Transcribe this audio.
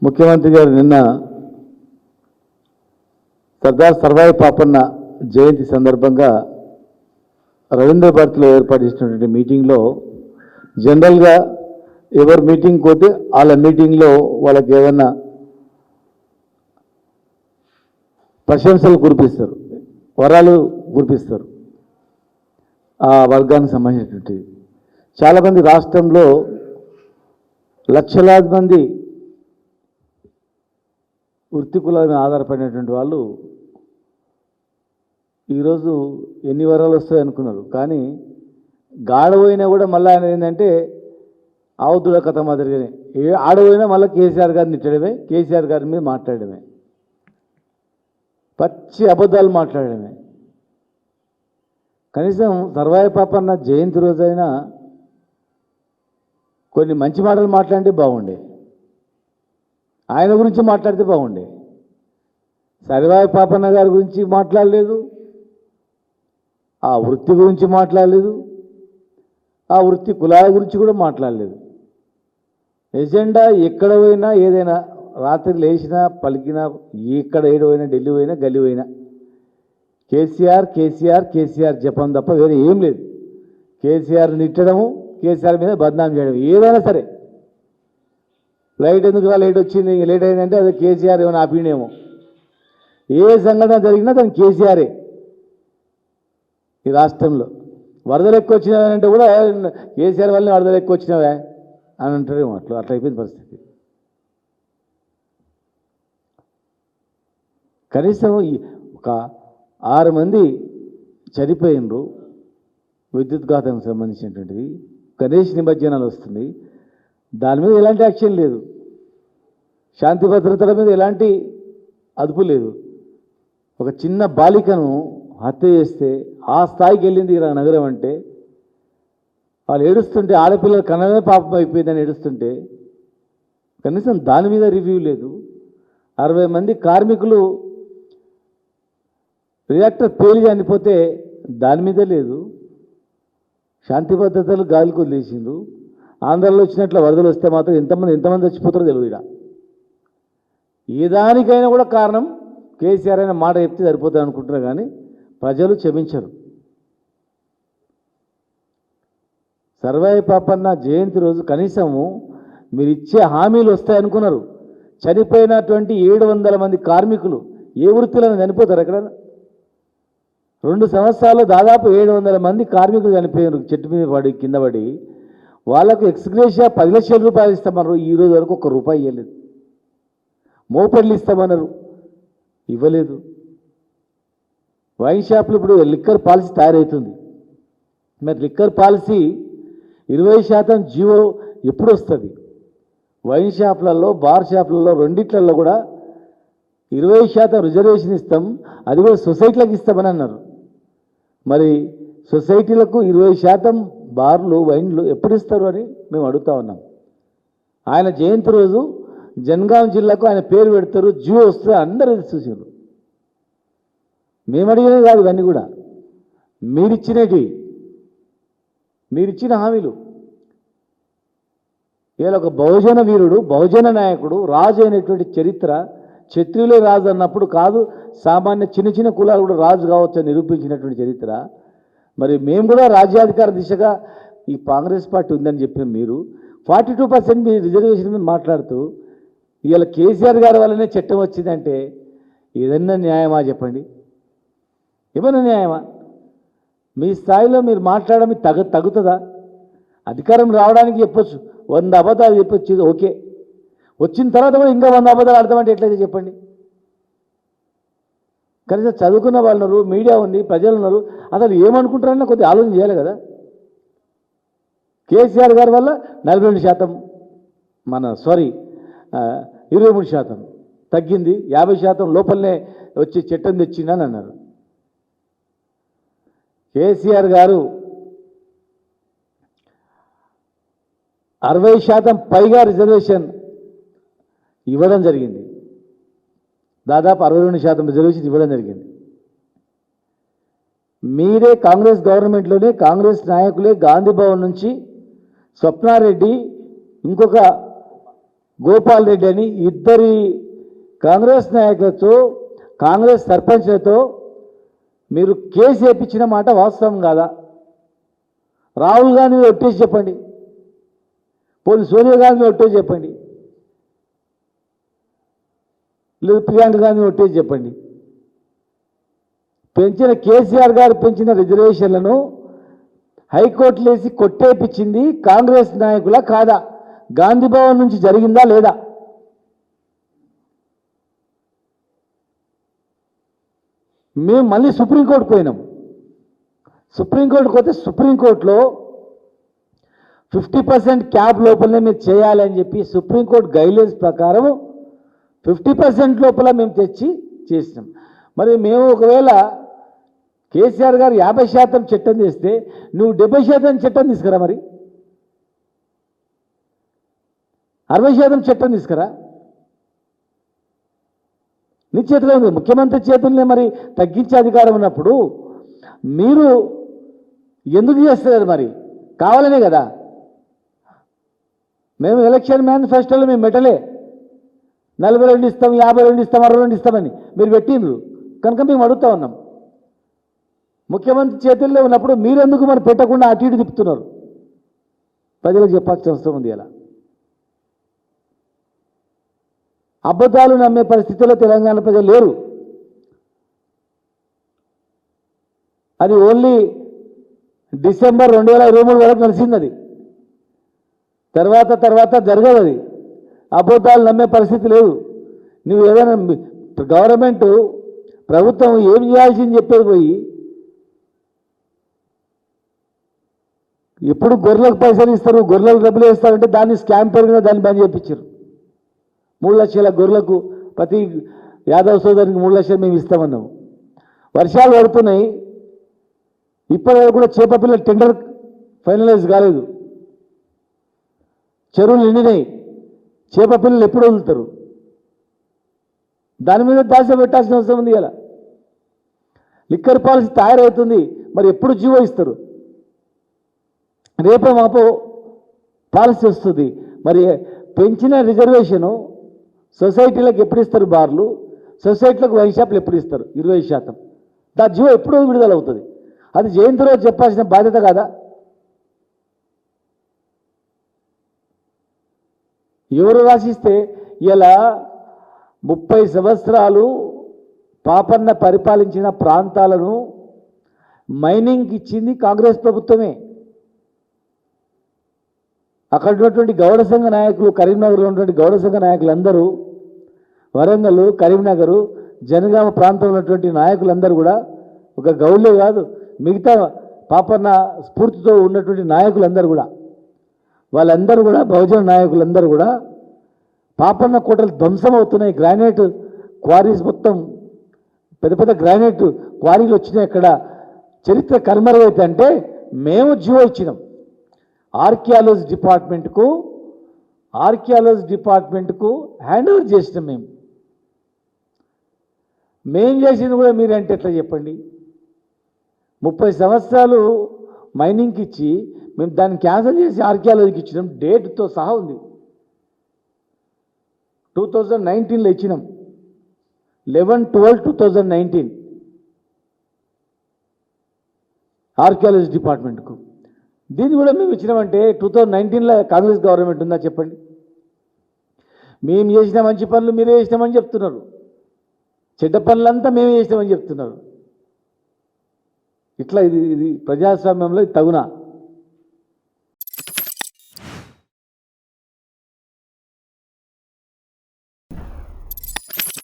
ముఖ్యమంత్రి గారు నిన్న సర్దార్ సర్వాయి పాపన్న జయంతి సందర్భంగా రవీంద్ర భారతిలో ఏర్పాటు చేసినటువంటి మీటింగ్లో జనరల్గా ఎవరు మీటింగ్ పోతే వాళ్ళ మీటింగ్లో వాళ్ళకి ఏదన్నా ప్రశంసలు కురిపిస్తారు, వరాలు కురిపిస్తారు. ఆ వర్గానికి సంబంధించినటువంటి చాలామంది రాష్ట్రంలో లక్షలాది మంది వృత్తి కులాల మీద ఆధారపడినటువంటి వాళ్ళు ఈరోజు ఎన్ని వరాలు వస్తాయి అనుకున్నారు. కానీ గాడపోయినా కూడా మళ్ళీ ఆయన ఏంటంటే ఆవుతుడ కథ మాదిరిగానే ఆడపోయినా మళ్ళీ కేసీఆర్ గారిని తిట్టడమే, కేసీఆర్ గారి మీద మాట్లాడడమే, పచ్చి అబద్ధాలు మాట్లాడడమే. కనీసం సర్వాయి పాపన్న జయంతి రోజైనా కొన్ని మంచి మాటలు మాట్లాడితే బాగుండే, ఆయన గురించి మాట్లాడితే బాగుండే. సర్వాయి పాపన్న గారి గురించి మాట్లాడలేదు, ఆ వృత్తి గురించి మాట్లాడలేదు, ఆ వృత్తి కులాల గురించి కూడా మాట్లాడలేదు. ఎజెండా ఎక్కడ పోయినా ఏదైనా రాత్రి లేచినా పలికినా ఎక్కడ ఏడు పోయినా ఢిల్లీ పోయినా గల్లీ పోయినా కేసీఆర్ కేసీఆర్ కేసీఆర్ జపం తప్ప వేరే ఏం లేదు. కేసీఆర్ నిట్టడము, కేసీఆర్ మీద బద్నాం చేయడం, ఏదైనా సరే. లైట్ ఎందుకు లేట్ వచ్చింది, లేట్ అయిందంటే అది కేసీఆర్ ఏమైనా ఆపిండేమో. ఏ సంఘటన జరిగినా దాని కేసీఆరే. ఈ రాష్ట్రంలో వరదలు ఎక్కువ వచ్చినాయంటే కూడా కేసీఆర్ వల్లనే వరదలు ఎక్కువ వచ్చినావే అని అంటారేమో. అట్లా అయిపోయింది పరిస్థితి. కనీసం ఒక 6 మంది చనిపోయినరు విద్యుత్ ఘాతానికి సంబంధించినటువంటిది. గణేష్ నిమజ్జనాలు వస్తుంది, దాని మీద ఎలాంటి యాక్షన్ లేదు. శాంతి భద్రతల మీద ఎలాంటి అదుపు లేదు. ఒక చిన్న బాలికను హత్య చేస్తే ఆ స్థాయికి వెళ్ళింది ఈ నగరం అంటే, వాళ్ళు ఏడుస్తుంటే ఆడపిల్లల కన్నమే పాపం అయిపోయిందని ఏడుస్తుంటే కనీసం దాని మీద రివ్యూ లేదు. 60 మంది కార్మికులు రియాక్టర్ పేలి చనిపోతే దాని మీద లేదు. శాంతి భద్రతలు గాలికి వదిలేసిండ్రు. ఆంధ్రలో వచ్చినట్లు వరదలు వస్తే మాత్రం ఎంతమంది చచ్చిపోతారో తెలియదు. ఇక్కడ ఏ దానికైనా కూడా కారణం కేసీఆర్ అయిన మాట చెప్తే సరిపోతుంది అనుకుంటున్నారు, కానీ ప్రజలు క్షమించరు. సర్వాయి పాపన్న జయంతి రోజు కనీసము మీరు ఇచ్చే హామీలు వస్తాయనుకున్నారు. చనిపోయినటువంటి 700 మంది కార్మికులు ఏ వృత్తిలో చనిపోతారు? ఎక్కడ 2 సంవత్సరాలు దాదాపు 700 మంది కార్మికులు చనిపోయారు చెట్టు మీద పడి కింద పడి. వాళ్ళకు ఎక్స్గ్రేషియా 10 లక్షల రూపాయలు ఇస్తామన్నారు, ఈరోజు వరకు ₹1 ఇవ్వలేదు. మోపెడ్లు ఇస్తామన్నారు, ఇవ్వలేదు. వైన్ షాపులు ఇప్పుడు లిక్కర్ పాలసీ తయారవుతుంది. మరి లిక్కర్ పాలసీ 20% జీవో ఎప్పుడు వస్తుంది? వైన్ షాపులలో, బార్ షాపులలో రెండిట్లలో కూడా 20% రిజర్వేషన్ ఇస్తాం, అది కూడా సొసైటీలకు ఇస్తామని అన్నారు. మరి సొసైటీలకు 20% బార్లు, వైన్లు ఎప్పుడు ఇస్తారు అని మేము అడుగుతా ఉన్నాం. ఆయన జయంతి రోజు జనగాం జిల్లాకు ఆయన పేరు పెడతారు, జియో వస్తుంది, అందరూ చూసారు. మేము అడిగినవి కాదు, ఇవన్నీ కూడా మీరిచ్చిన హామీలు. ఇలా ఒక బహుజన వీరుడు, బహుజన నాయకుడు, రాజు అయినటువంటి చరిత్ర, క్షత్రియులే రాజు అన్నప్పుడు కాదు, సామాన్య చిన్న కులాలు కూడా రాజు కావచ్చు అని నిరూపించినటువంటి చరిత్ర. మరి మేము కూడా రాజ్యాధికార దిశగా ఈ కాంగ్రెస్ పార్టీ ఉందని చెప్పిన మీరు 42% మీ రిజర్వేషన్ మీద మాట్లాడుతూ ఇవాళ కేసీఆర్ గారి వల్లనే చట్టం వచ్చిందంటే ఏదన్నా న్యాయమా చెప్పండి? ఏమన్నా న్యాయమా? మీ స్థాయిలో మీరు మాట్లాడడం తగ్గుతుందా? అధికారం రావడానికి చెప్పొచ్చు, 100 అబద్ధాలు చెప్పొచ్చు, ఓకే. వచ్చిన తర్వాత కూడా ఇంకా 100 అబద్ధాలు ఆడతామంటే ఎట్లయితే చెప్పండి? కనీసం చదువుకున్న వాళ్ళు ఉన్నారు, మీడియా ఉంది, ప్రజలు ఉన్నారు, అసలు ఏమనుకుంటారన్నా కొద్దిగా ఆలోచన చేయాలి కదా. కేసీఆర్ గారి వల్ల 42% 23% తగ్గింది, 50% లోపలనే వచ్చి చట్టం తెచ్చిందని అన్నారు. కేసీఆర్ గారు 60% పైగా రిజర్వేషన్ ఇవ్వడం జరిగింది. దాదాపు 62% రిజర్వేషన్ ఇవ్వడం జరిగింది. మీరే కాంగ్రెస్ గవర్నమెంట్లోనే కాంగ్రెస్ నాయకులే గాంధీ భవన్ నుంచి స్వప్నారెడ్డి ఇంకొక గోపాల్ రెడ్డి అని ఇద్దరి కాంగ్రెస్ నాయకులతో కాంగ్రెస్ సర్పంచ్లతో మీరు కేసు వేయించిన మాట వాస్తవం కాదా? రాహుల్ గాంధీ ఒట్టేసి చెప్పండి, పోనీ సోనియా గాంధీ ఒట్టేసి చెప్పండి, లేదు ప్రియాంక గాంధీ ఒట్టేసి చెప్పండి. పెంచిన కేసీఆర్ గారు పెంచిన రిజర్వేషన్లను హైకోర్టులో వేసి కొట్టేపించింది కాంగ్రెస్ నాయకుల కాదా? గాంధీ భవన్ నుంచి జరిగిందా లేదా? మేము మళ్ళీ సుప్రీంకోర్టుకు పోయినాం. సుప్రీంకోర్టుకు పోతే సుప్రీంకోర్టులో 50% క్యాప్ లోపలనే మీరు చేయాలని చెప్పి సుప్రీంకోర్టు గైడ్లైన్స్ ప్రకారం 50% లోపల మేము తెచ్చి చేసినాం. మరి మేము ఒకవేళ కేసీఆర్ గారు 50% చట్టం చేస్తే నువ్వు 70% చట్టం తీసుకురా, మరి 60% చట్టం తీసుకురా. నీ చేతిలో ఉంది, ముఖ్యమంత్రి చేతుల్నే మరి తగ్గించే అధికారం ఉన్నప్పుడు మీరు ఎందుకు చేస్తారు? మరి కావాలనే కదా. మేము ఎలక్షన్ మేనిఫెస్టోలో మేము పెట్టలే 42 ఇస్తాం, 52 ఇస్తాం, 62 ఇస్తామని మీరు పెట్టిండ్రు కనుక మేము అడుగుతా ఉన్నాం. ముఖ్యమంత్రి చేతుల్లో ఉన్నప్పుడు మీరెందుకు మరి పెట్టకుండా అటు ఇటు తిప్పుతున్నారు? ప్రజలకు చెప్పాల్సిన అవసరం ఉంది. అలా అబద్ధాలు నమ్మే పరిస్థితుల్లో తెలంగాణ ప్రజలు లేరు. అది ఓన్లీ డిసెంబర్ 2023 వరకు నడిచింది. అది తర్వాత జరగదు. అది అబద్ధాలు నమ్మే పరిస్థితి లేదు. నువ్వు ఏదైనా గవర్నమెంట్ ప్రభుత్వం ఏం చేయాల్సింది చెప్పేది పోయి ఎప్పుడు గొర్రెలకు పైసలు ఇస్తారు, గొర్రెలకు డబ్బులు వేస్తారంటే దాన్ని స్కామ్ పెరిగినా దాన్ని బంద్ చేయించారు. 3 లక్షల గొర్రెలకు ప్రతి యాదవ్ సోదరికి 3 లక్షలు మేము ఇస్తామన్నాము. వర్షాలు పడుతున్నాయి, ఇప్పటివరకు కూడా చేప పిల్లల టెండర్ ఫైనలైజ్ కాలేదు. చెరువులు నిండినాయి, చేప పిల్లలు ఎప్పుడు వదులుతారు? దాని మీద దాస పెట్టాల్సిన అవసరం ఉంది. ఇలా లిక్కర్ పాలసీ తయారవుతుంది, మరి ఎప్పుడు జీవో ఇస్తారు? రేపో మాపో పాలసీ వస్తుంది. మరి పెంచిన రిజర్వేషను సొసైటీలకు ఎప్పుడు ఇస్తారు? బార్లు సొసైటీలకు వైన్ షాపులు ఎప్పుడు ఇస్తారు? 20%. దాని జీవో ఎప్పుడో విడుదల అవుతుంది. అది జయంతి రోజు చెప్పాల్సిన బాధ్యత కాదా? ఎవరు రాసిస్తే? ఇలా 30 సంవత్సరాలు పాపన్న పరిపాలించిన ప్రాంతాలను మైనింగ్కి ఇచ్చింది కాంగ్రెస్ ప్రభుత్వమే. అక్కడ ఉన్నటువంటి గౌడ సంఘ నాయకులు, కరీంనగర్లో ఉన్నటువంటి గౌడ సంఘ నాయకులందరూ, వరంగల్, కరీంనగర్, జనగామ ప్రాంతంలో ఉన్నటువంటి నాయకులందరూ కూడా, ఒక గౌళ్ళే కాదు మిగతా పాపన్న స్ఫూర్తితో ఉన్నటువంటి నాయకులందరూ కూడా, వాళ్ళందరూ కూడా బహుజన నాయకులందరూ కూడా పాపన్న కోటలు ధ్వంసం అవుతున్నాయి. గ్రానైట్ క్వారీస్ మొత్తం పెద్ద పెద్ద గ్రానైట్ క్వారీలు వచ్చినాయి. అక్కడ చరిత్ర కనుమరుగైతే అంటే మేము జీవో ఇచ్చినాం ఆర్కియాలజీ డిపార్ట్మెంట్కు హ్యాండ్ ఓవర్ చేసినాం. మేం చేసింది కూడా మీరంటే ఎట్లా చెప్పండి? 30 సంవత్సరాలు మైనింగ్కి ఇచ్చి మేము దాన్ని క్యాన్సిల్ చేసి ఆర్కియాలజీకి ఇచ్చినాం. డేట్తో సహా ఉంది. 2019లో ఇచ్చినాం, 11/12/2019 ఆర్కియాలజీ డిపార్ట్మెంట్కు. దీన్ని కూడా మేము ఇచ్చినామంటే 2019లో కాంగ్రెస్ గవర్నమెంట్ ఉందా చెప్పండి? మేము చేసిన మంచి పనులు మీరే చేసినామని చెప్తున్నారు, చెడ్డ పనులంతా మేమే చేసినామని చెప్తున్నారు. ఇట్లా ఇది ప్రజాస్వామ్యంలో ఇది తగునా?